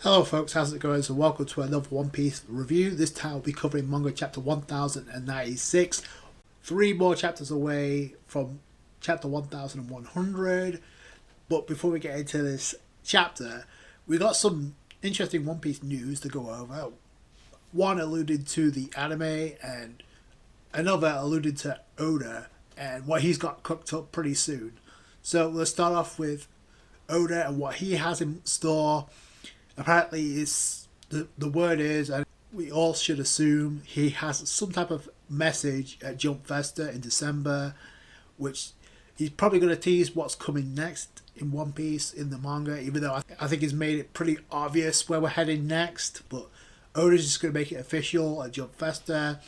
Hello folks, how's it going? So welcome to another One Piece review. This time we'll be covering manga chapter 1096. 3 more chapters away from chapter 1100. But before we get into this chapter, we got some interesting One Piece news to go over. One alluded to the anime and another alluded to Oda and what he's got cooked up pretty soon. So let's start off with Oda and what he has in store. Apparently, the word is, and we all should assume, he has some type of message at Jump Festa in December, which he's probably going to tease what's coming next in One Piece in the manga, even though I think he's made it pretty obvious where we're heading next. But Oda's just going to make it official at Jump Festa,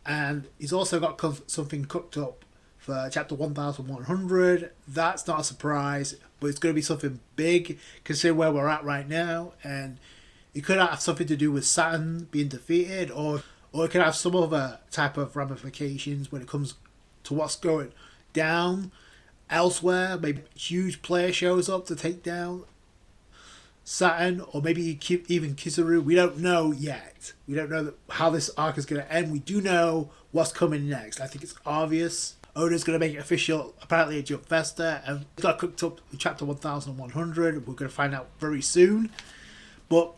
and he's also got something cooked up for chapter 1100. That's not a surprise, but it's going to be something big considering where we're at right now, and it could have something to do with Saturn being defeated, or it could have some other type of ramifications when it comes to what's going down elsewhere. Maybe a huge player shows up to take down Saturn, or maybe even Kizaru. We don't know yet. We don't know how this arc is going to end. We do know what's coming next. I think it's obvious. Oda's going to make it official apparently at Jump Festa, and it got cooked up in chapter 1100. We're going to find out very soon. But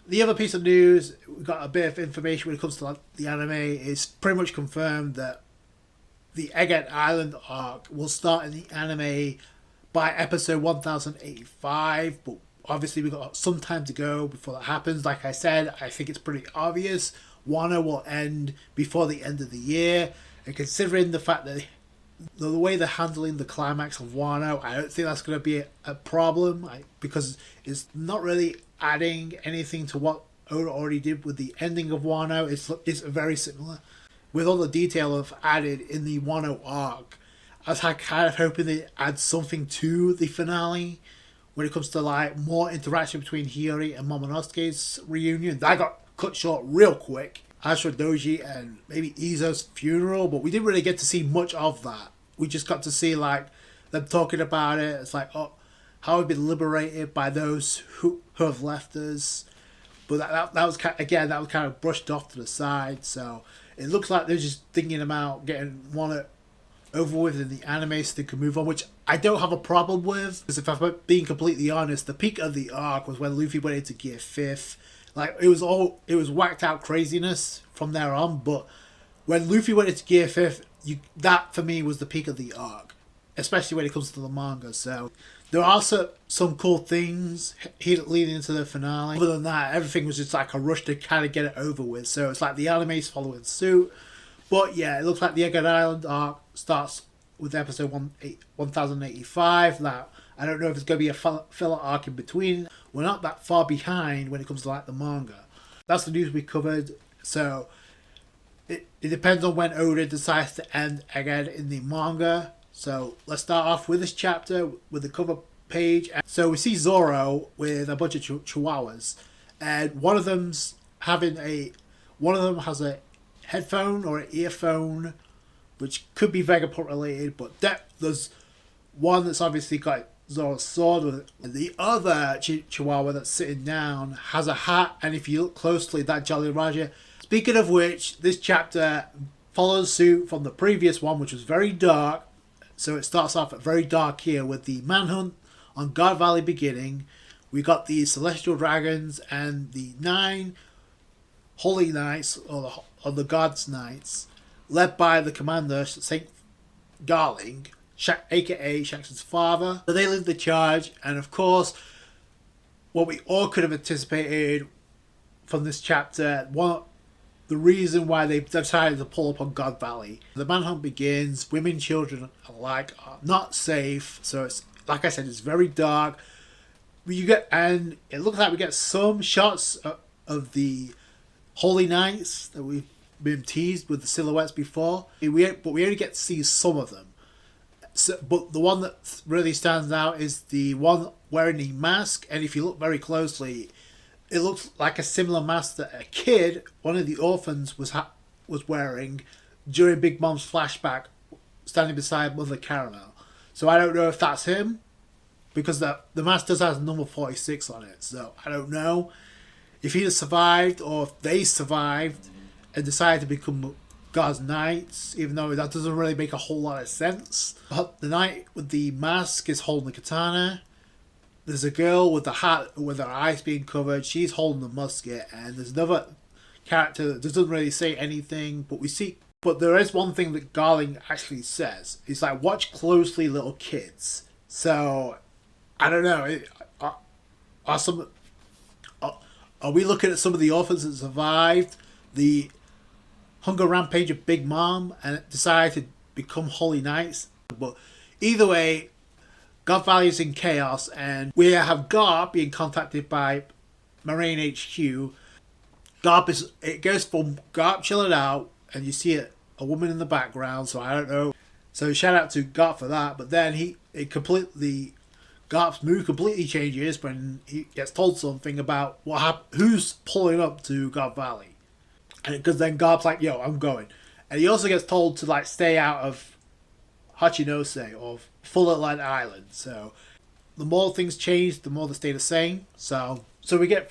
the other piece of news, we got a bit of information when it comes to the anime. It's pretty much confirmed that the Egghead Island arc will start in the anime by episode 1085, but obviously we've got some time to go before that happens. Like I said, I think it's pretty obvious. Wano will end before the end of the year. And considering the fact that the way they're handling the climax of Wano, I don't think that's going to be a problem, because it's not really adding anything to what Oda already did with the ending of Wano. It's very similar. With all the detail of added in the Wano arc, I was kind of hoping they add something to the finale when it comes to like more interaction between Hiyori and Momonosuke's reunion. That got cut short real quick. As for Doji and maybe Izo's funeral, but we didn't really get to see much of that. We just got to see like them talking about it. It's like, oh, how we've been liberated by those who have left us. But that was that was kind of brushed off to the side. So it looks like they're just thinking about getting one over with in the anime so they can move on, which I don't have a problem with. Because if I'm being completely honest, the peak of the arc was when Luffy went into Gear 5th. Like, it was whacked out craziness from there on, but when Luffy went into Gear 5th, that for me was the peak of the arc, especially when it comes to the manga. So there are also some cool things leading into the finale. Other than that, everything was just like a rush to kind of get it over with. So it's like the anime's following suit. But yeah, it looks like the Egghead Island arc starts with episode 1085. Now, I don't know if there's going to be a filler arc in between. We're not that far behind when it comes to like the manga. That's the news we covered. So it depends on when Oda decides to end Egghead in the manga. So let's start off with this chapter with the cover page. So we see Zoro with a bunch of chihuahuas, and one of them has a headphone or an earphone, which could be Vegapunk related, but there's one that's obviously got Zoro's sword with it. The other chihuahua that's sitting down has a hat, and if you look closely, that Jolly Roger. Speaking of which, this chapter follows suit from the previous one, which was very dark. So it starts off very dark here with the manhunt on God Valley beginning. We got the Celestial Dragons and the 9 Holy Knights, or the Gods Knights, led by the commander, Saint Garling, aka Shanks' father. So they lead the charge, and of course, what we all could have anticipated from this chapter, the reason why they decided to pull up on God Valley. The manhunt begins. Women, children alike are not safe. So it's, like I said, it's very dark. And it looks like we get some shots of the Holy Knights that we've been teased with the silhouettes before. But we only get to see some of them. So, but the one that really stands out is the one wearing the mask, and if you look very closely, it looks like a similar mask that a kid, one of the orphans, was wearing during Big Mom's flashback, standing beside Mother Caramel. So I don't know if that's him, because the mask does have number 46 on it. So I don't know if he has survived or if they survived and decided to become God's knights, even though that doesn't really make a whole lot of sense. But the knight with the mask is holding the katana. There's a girl with the hat with her eyes being covered. She's holding the musket, and there's another character that doesn't really say anything, but we see. But there is one thing that Garling actually says. It's like, watch closely, little kids. So I don't know. Are we looking at some of the orphans that survived the hunger rampage of Big Mom and decided to become Holy Knights? But either way, God Valley is in chaos, and we have Garp being contacted by Marine HQ. It goes from Garp chilling out, and you see a woman in the background, so I don't know. So shout out to Garp for that, but then Garp's mood completely changes when he gets told something about who's pulling up to God Valley. And because then Garp's like, yo, I'm going. And he also gets told to like stay out of Hachinose or Full Atlantic Island. So the more things change, the more they stay the same. So we get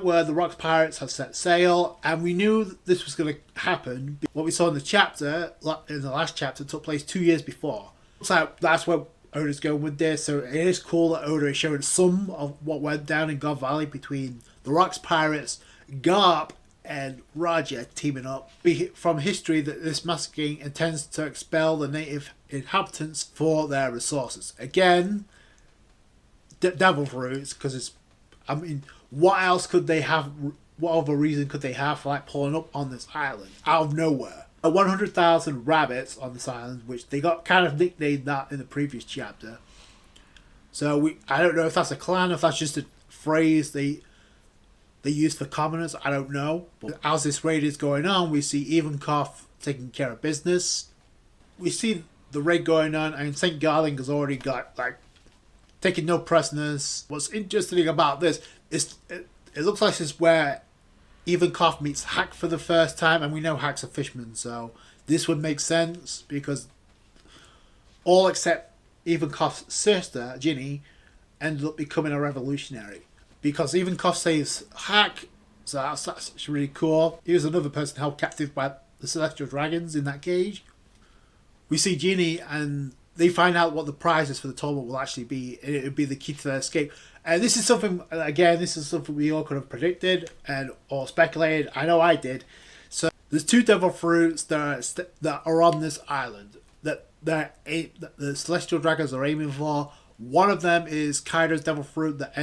where the Rocks Pirates have set sail, and we knew that this was going to happen. What we saw in the last chapter, took place 2 years before. So that's where Oda's going with this. So it is cool that Oda is showing some of what went down in God Valley between the Rocks Pirates, Garp, and Raja teaming up. From history, that this masking intends to expel the native inhabitants for their resources. Again, devil fruits, because what else could they have? What other reason could they have for like pulling up on this island out of nowhere? 100,000 rabbits on this island, which they got kind of nicknamed that in the previous chapter. So I don't know if that's a clan, if that's just a phrase they use for commoners. I don't know. But as this raid is going on, we see Ivankov taking care of business. We see the raid going on, and St. Garling has already got like taking no prisoners. What's interesting about this is it looks like this is where Ivankov meets Hack for the first time, and we know Hack's a fisherman, so this would make sense because all except Ivankov's sister, Ginny, ended up becoming a revolutionary. Because Ivankov saves Hack, so that's really cool. He was another person held captive by the Celestial Dragons in that cage. We see Ginny, and they find out what the prizes for the tournament will actually be. It would be the key to their escape. And this is something, again, we all could have predicted or speculated. I know I did. So there's 2 devil fruits that are on this island that the Celestial Dragons are aiming for. One of them is Kaido's devil fruit that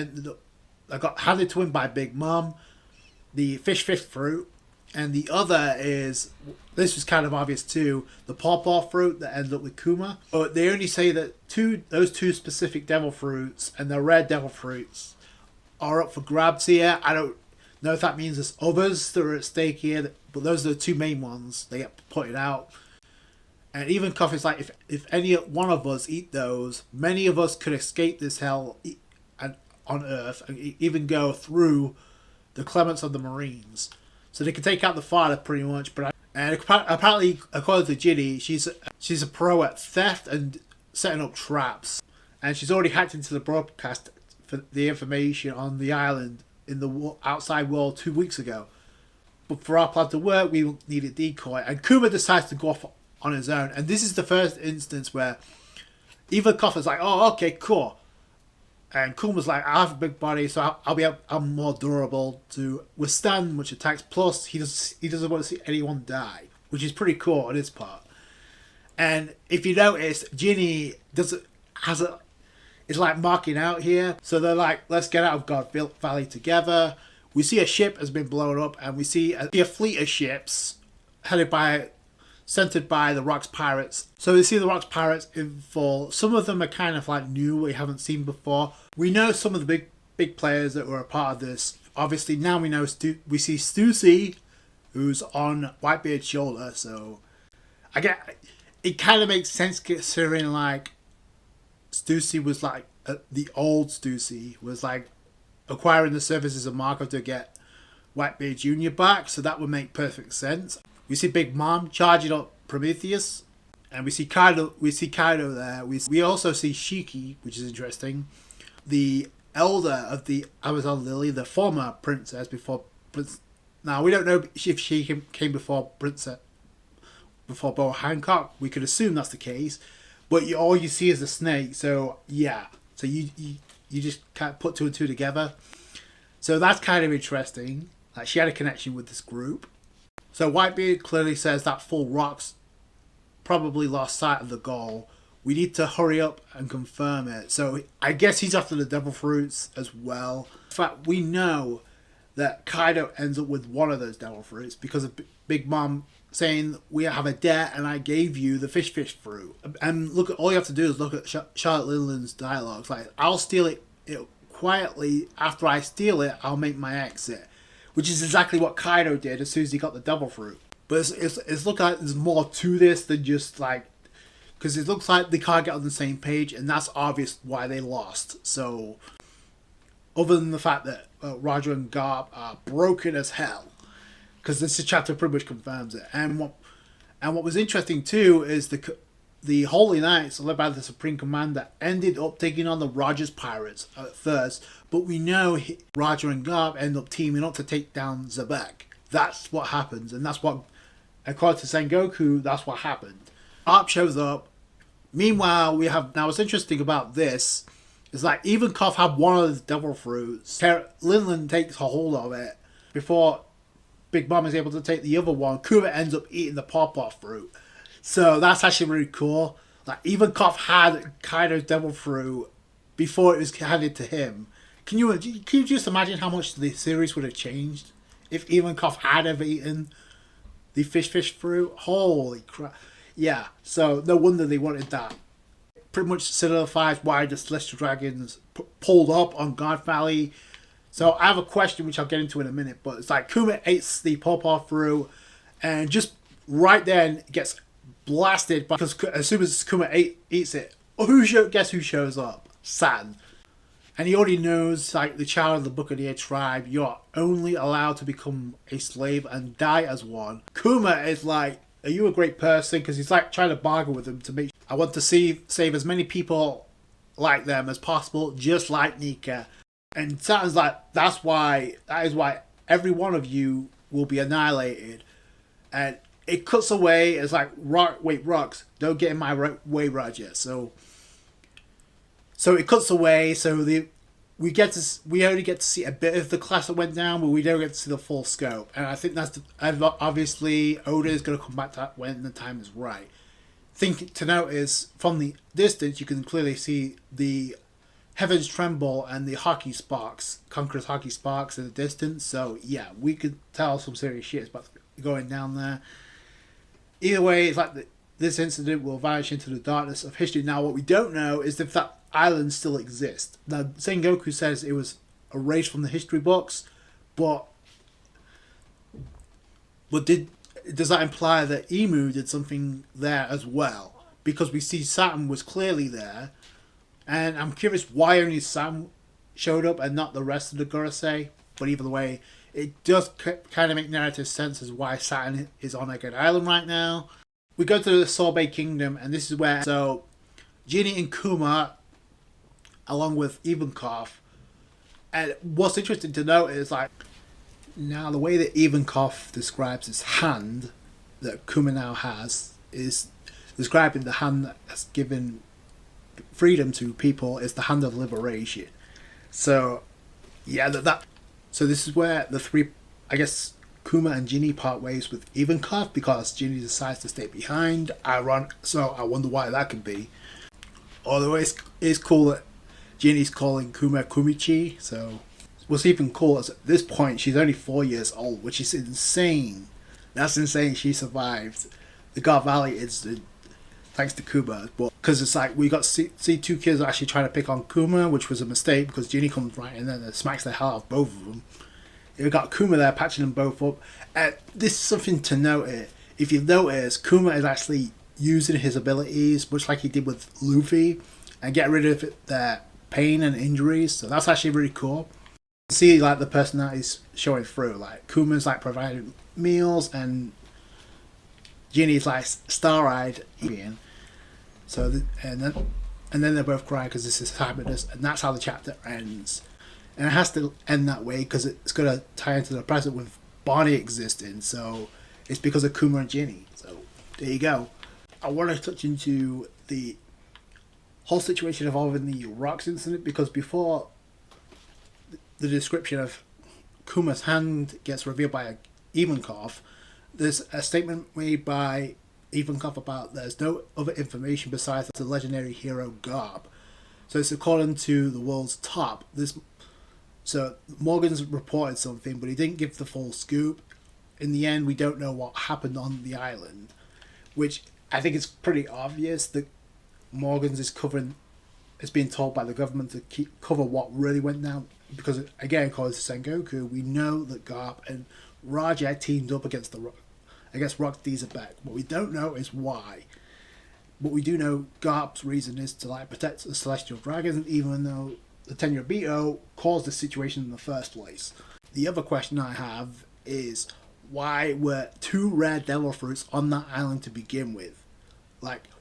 got handed to him by Big Mom, the fish fruit. And the other is, this was kind of obvious too, the pawpaw fruit that ended up with Kuma. But they only say that those 2 specific devil fruits and the red devil fruits are up for grabs here. I don't know if that means there's others that are at stake here, but those are the 2 main ones. They get pointed out. And even Coffee's like, if any one of us eat those, many of us could escape this hell on Earth and even go through the clements of the Marines. So they can take out the father pretty much. And apparently, according to Ginny, she's a pro at theft and setting up traps. And she's already hacked into the broadcast for the information on the island in the outside world 2 weeks ago. But for our plan to work, we need a decoy. And Kuma decides to go off on his own. And this is the first instance where Ivankov is like, oh, okay, cool. And Kuma's like, I have a big body, so I'm more durable to withstand much attacks. Plus, he doesn't want to see anyone die, which is pretty cool on his part. And if you notice, Ginny is like marking out here. So they're like, let's get out of God Valley together. We see a ship has been blown up, and we see a fleet of ships centered by the Rocks Pirates. So we see the Rocks Pirates in full. Some of them are kind of like new, we haven't seen before. We know some of the big players that were a part of this. Obviously now we see Stussy, who's on Whitebeard's shoulder. So it kind of makes sense considering like Stussy was like the old Stussy was like acquiring the services of Marco to get Whitebeard Jr. back. So that would make perfect sense. We see Big Mom charging up Prometheus, And we see Kaido there. We also see Shiki, which is interesting. The elder of the Amazon Lily, the former princess before Prince. Now we don't know if she came before before Bo Hancock. We could assume that's the case, but all you see is the snake. So yeah, so you just can't put two and two together. So that's kind of interesting. Like she had a connection with this group. So Whitebeard clearly says that Full Rocks probably lost sight of the goal. We need to hurry up and confirm it. So I guess he's after the devil fruits as well. In fact, we know that Kaido ends up with one of those devil fruits because of Big Mom saying we have a debt and I gave you the fish fruit. And look, all you have to do is look at Charlotte Linden's dialogues. Like, I'll steal it quietly. After I steal it, I'll make my exit, which is exactly what Kaido did as soon as he got the devil fruit. But it's looking like there's more to this than just like, because it looks like they can't get on the same page, and that's obvious why they lost. So, other than the fact that Roger and Garp are broken as hell, because this chapter pretty much confirms it. And what was interesting too is the Holy Knights, led by the Supreme Commander, ended up taking on the Rogers Pirates at first, but we know Roger and Garp end up teaming up to take down Zebek. That's what happens, and that's what, according to Sengoku, that's what happened. Garp shows up. Meanwhile, we have, now what's interesting about this is like even Koff had one of the devil fruits. Linlin takes a hold of it before Big Mom is able to take the other one. Kuma ends up eating the pawpaw fruit. So that's actually really cool. Like even Koff had Kaido's devil fruit before it was handed to him. Can you just imagine how much the series would have changed if even Koff had ever eaten the fish fruit? Holy crap. Yeah, so no wonder they wanted that. Pretty much solidifies why the Celestial Dragons pulled up on God Valley. So I have a question which I'll get into in a minute, but it's like Kuma eats the pawpaw fruit and just right then gets blasted because as soon as Kuma eats it, guess who shows up? Saturn. And he already knows, like the child of the Buccaneer tribe, you're only allowed to become a slave and die as one. Kuma is like, are you a great person? Because he's like trying to bargain with him to make. I want to save as many people like them as possible, just like Nika. And Saturn's like, that is why every one of you will be annihilated. And it cuts away. It's like, Rocks, don't get in my way, Roger. So it cuts away. So we only get to see a bit of the class that went down, but we don't get to see the full scope. And I think obviously Oda is going to come back to that when the time is right. Thing to note is from the distance you can clearly see the heavens tremble and the hockey sparks, Conqueror's hockey sparks in the distance. So yeah, we could tell some serious shit is about going down there. Either way, it's like this incident will vanish into the darkness of history. Now, what we don't know is if that island still exists. Now, Sengoku says it was erased from the history books, but does that imply that Emu did something there as well? Because we see Saturn was clearly there, and I'm curious why only Saturn showed up and not the rest of the Gorosei. But either way, it does kind of make narrative sense as why Saturn is on Egghead Island right now. We go to the Sorbet Kingdom, and this is where Ginny and Kuma, along with Ivankov, and what's interesting to note is like now the way that Ivankov describes his hand that Kuma now has is describing the hand that has given freedom to people is the hand of liberation. So yeah, so this is where the three, I guess, Kuma and Ginny part ways with Ivankov because Ginny decides to stay behind. So I wonder why that could be. Although it's cool that Ginny's calling Kuma Kumichi, so what's even cool is at this point she's only 4 years old, which is insane. That's insane. She survived the God Valley incident thanks to Kuma, but because it's like we got to see two kids actually trying to pick on Kuma, which was a mistake because Ginny comes right in and smacks the hell out of both of them. We got Kuma there patching them both up. This is something to note here. If you've noticed, Kuma is actually using his abilities, much like he did with Luffy, and get rid of their pain and injuries. So that's actually really cool. See, like the personalities showing through. Like Kuma's like providing meals, and Ginny's like star-eyed, so and then they're both crying because this is happiness, and that's how the chapter ends. And it has to end that way because it's going to tie into the present with Bonney existing. So it's because of Kuma and Ginny. So there you go. I want to touch into the whole situation involving the rocks incident, because before the description of Kuma's hand gets revealed by Ivankov, there's a statement made by Ivankov about there's no other information besides the legendary hero Garb. So it's according to the world's top. So Morgan's reported something, but he didn't give the full scoop. In the end, we don't know what happened on the island, which I think it's pretty obvious that Morgan's is being told by the government to cover what really went down. Because again, according to Sengoku, we know that Garp and Raja teamed up against Rock Dieselbeck. What we don't know is why. But we do know Garp's reason is to protect the celestial dragons, even though the Tenryubito Beto caused the situation in the first place. The other question I have is, why were 2 rare devil fruits on that island to begin with?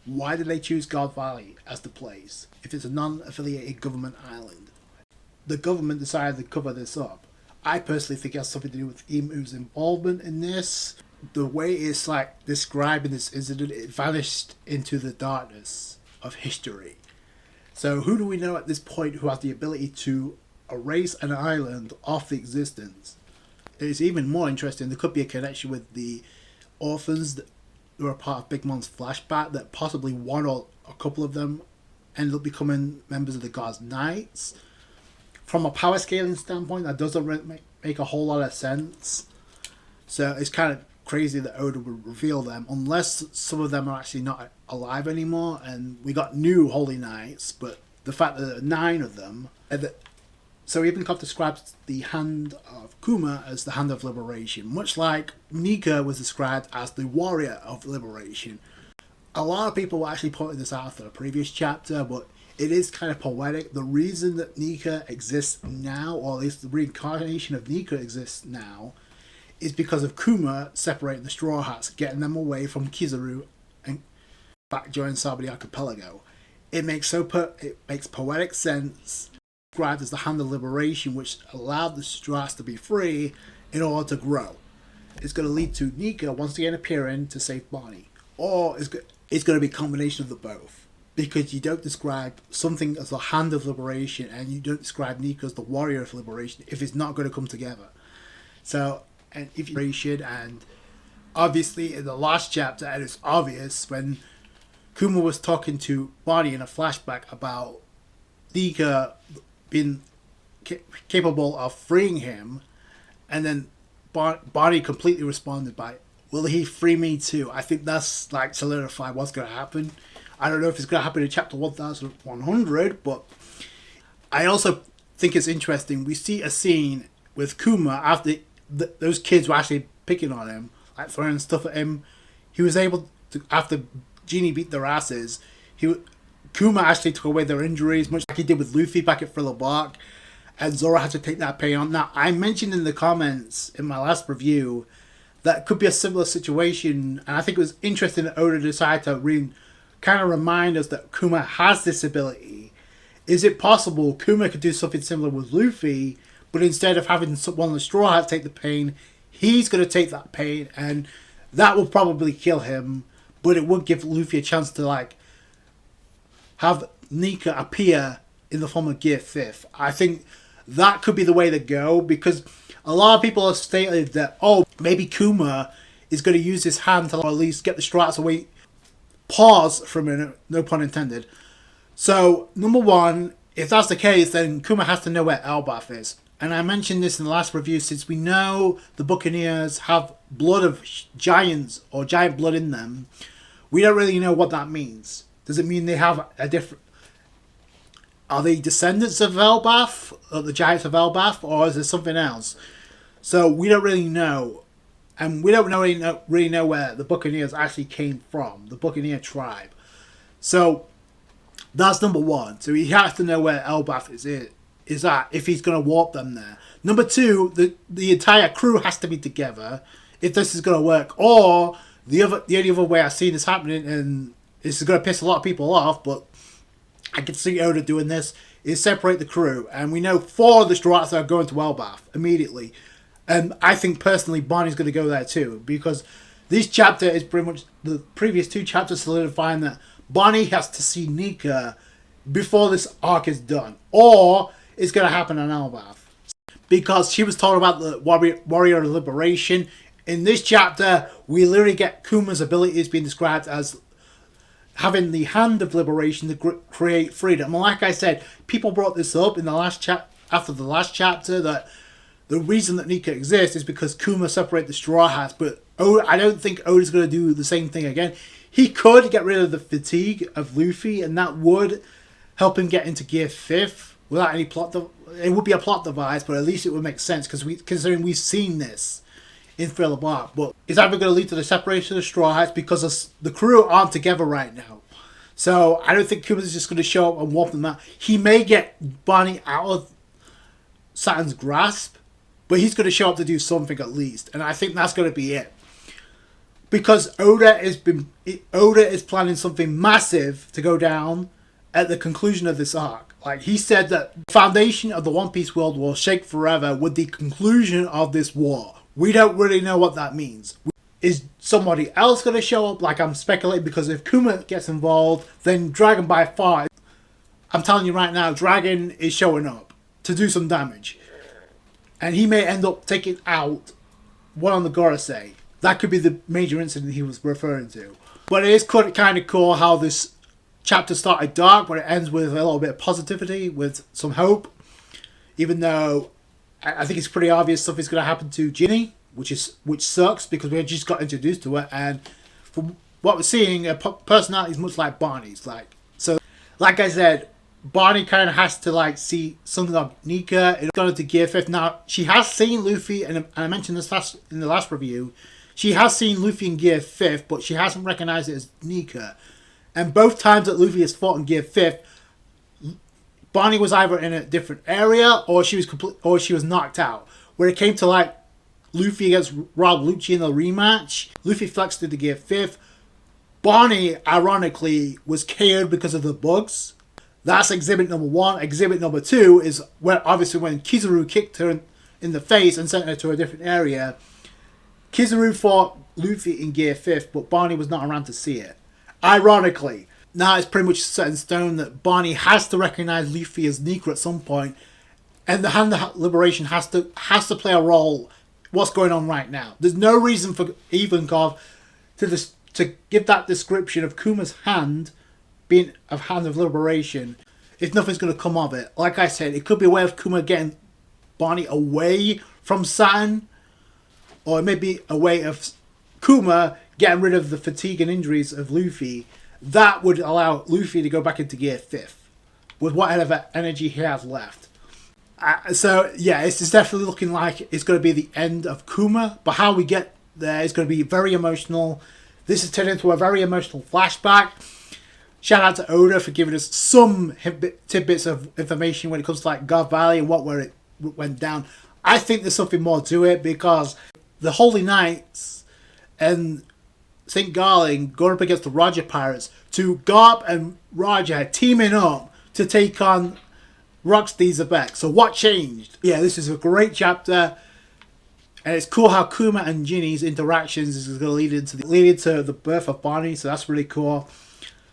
Why did they choose God Valley as the place if it's a non-affiliated government island? The government decided to cover this up. I personally think it has something to do with Imu's involvement in this. The way it's described in this incident, it vanished into the darkness of history. So who do we know at this point who has the ability to erase an island off the existence? It's even more interesting. There could be a connection with the orphans that were a part of Big Mom's flashback, that possibly one or a couple of them ended up becoming members of the God's Knights. From a power scaling standpoint, that doesn't really make a whole lot of sense. So it's kind of crazy that Oda would reveal them, unless some of them are actually not alive anymore, and we got new Holy Knights, but the fact that there are 9 of them, so Ivankov describes the hand of Kuma as the hand of liberation, much like Nika was described as the warrior of liberation. A lot of people were actually pointing this out for the previous chapter, but it is kind of poetic. The reason that Nika exists now, or at least the reincarnation of Nika exists now, is because of Kuma separating the Straw Hats, getting them away from Kizaru and back joining Sabri Archipelago. It makes poetic sense, described as the hand of liberation, which allowed the Straw Hats to be free in order to grow. It's going to lead to Nika once again appearing to save Bonney, or it's going to be a combination of the both. Because you don't describe something as the hand of liberation and you don't describe Nika as the warrior of liberation if it's not going to come together. So, and if you and obviously in the last chapter, and it's obvious when Kuma was talking to Bonney in a flashback about Nika being capable of freeing him, and then Bonney completely responded by, "Will he free me too?" I think that's solidified what's going to happen. I don't know if it's going to happen in chapter 1100, but I also think it's interesting. We see a scene with Kuma after those kids were actually picking on him, throwing stuff at him. He was able to, after Genie beat their asses, Kuma actually took away their injuries, much like he did with Luffy back at Thriller Bark, and Zoro had to take that pain on. Now, I mentioned in the comments in my last review that could be a similar situation, and I think it was interesting that Oda decided to kind of remind us that Kuma has this ability. Is it possible Kuma could do something similar with Luffy, but instead of having one of the Straw Hats take the pain, he's going to take that pain, and that will probably kill him, but it would give Luffy a chance to have Nika appear in the form of Gear 5th. I think that could be the way to go, because a lot of people have stated that, maybe Kuma is going to use his hand to at least get the Straw Hats away. Pause for a minute, no pun intended. So, number one, if that's the case, then Kuma has to know where Elbaf is. And I mentioned this in the last review, since we know the Buccaneers have blood of giants, or giant blood in them, we don't really know what that means. Does it mean they have a different... Are they descendants of Elbaf, or the giants of Elbaf, or is there something else? So, we don't really know. And we don't really know where the Buccaneers actually came from, the Buccaneer tribe. So, that's number one. So, he has to know where Elbaf is at, if he's going to warp them there. Number two, the entire crew has to be together if this is going to work. Or The only other way I've seen this happening, and this is going to piss a lot of people off, but I can see Oda doing this, is separate the crew. And we know 4 of the Straw Hats are going to Elbaf immediately. And I think personally Bonney's going to go there too, because this chapter is pretty much the previous 2 chapters solidifying that Bonney has to see Nika before this arc is done, or it's going to happen on Elbaf. Because she was told about the warrior liberation. In this chapter, we literally get Kuma's abilities being described as having the hand of liberation to create freedom. And like I said, people brought this up in the last after the last chapter, that the reason that Nika exists is because Kuma separated the Straw Hats. But I don't think Oda's going to do the same thing again. He could get rid of the fatigue of Luffy, and that would help him get into Gear 5th without any plot. It would be a plot device, but at least it would make sense, because considering we've seen this in Thriller Bark. But it's either going to lead to the separation of the Straw Hats, because the crew aren't together right now. So I don't think Kuma's just going to show up and warp them out. He may get Bonney out of Saturn's grasp, but he's going to show up to do something at least. And I think that's going to be it. Because Oda is planning something massive to go down at the conclusion of this arc. Like, he said that the foundation of the One Piece world will shake forever with the conclusion of this war. We don't really know what that means. Is somebody else going to show up? Like, I'm speculating, because if Kuma gets involved, then Dragon by far, I'm telling you right now, Dragon is showing up to do some damage. And he may end up taking out one on the Gorosei. That could be the major incident he was referring to. But it is kind of cool how this chapter started dark, but it ends with a little bit of positivity, with some hope. Even though I think it's pretty obvious stuff is going to happen to Ginny, which sucks, because we just got introduced to her, and from what we're seeing, her personality is much like Bonney's. Like I said, Bonney kind of has to see something like Nika. It's gone into Gear 5th. Now, she has seen Luffy, and I mentioned this in the last review. She has seen Luffy in Gear 5th, but she hasn't recognized it as Nika. And both times that Luffy has fought in Gear 5th, Bonney was either in a different area, or she was knocked out. When it came to Luffy against Rob Lucci in the rematch, Luffy flexed into Gear 5th. Bonney, ironically, was KO'd because of the bugs. That's exhibit number 1. Exhibit number 2 is when Kizaru kicked her in the face and sent her to a different area. Kizaru fought Luffy in Gear 5th, but Bonney was not around to see it. Ironically, now it's pretty much set in stone that Bonney has to recognize Luffy as Nika at some point, and the Hand of Liberation has to play a role. What's going on right now? There's no reason for Ivankov to give that description of Kuma's hand being a Hand of Liberation if nothing's going to come of it. Like I said, it could be a way of Kuma getting Bonney away from Saturn, or it may be a way of Kuma getting rid of the fatigue and injuries of Luffy. That would allow Luffy to go back into Gear 5th with whatever energy he has left. So yeah, it's definitely looking like it's going to be the end of Kuma, but how we get there is going to be very emotional. This is turned into a very emotional flashback. Shout out to Oda for giving us some tidbits of information when it comes to God Valley and where it went down. I think there's something more to it, because the Holy Knights and St. Garling going up against the Roger Pirates, to Garp and Roger teaming up to take on Rocksteady Zebek. So what changed? Yeah, this is a great chapter, and it's cool how Kuma and Ginny's interactions is going to lead into the birth of Bonney. So that's really cool.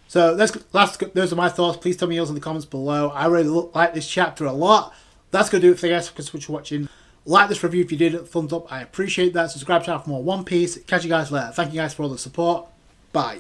So those are my thoughts. Please tell me yours in the comments below. I really like this chapter a lot. That's going to do it for you guys. Thanks for watching. Like this review if you did. Thumbs up. I appreciate that. Subscribe to channel for more One Piece. Catch you guys later. Thank you guys for all the support. Bye.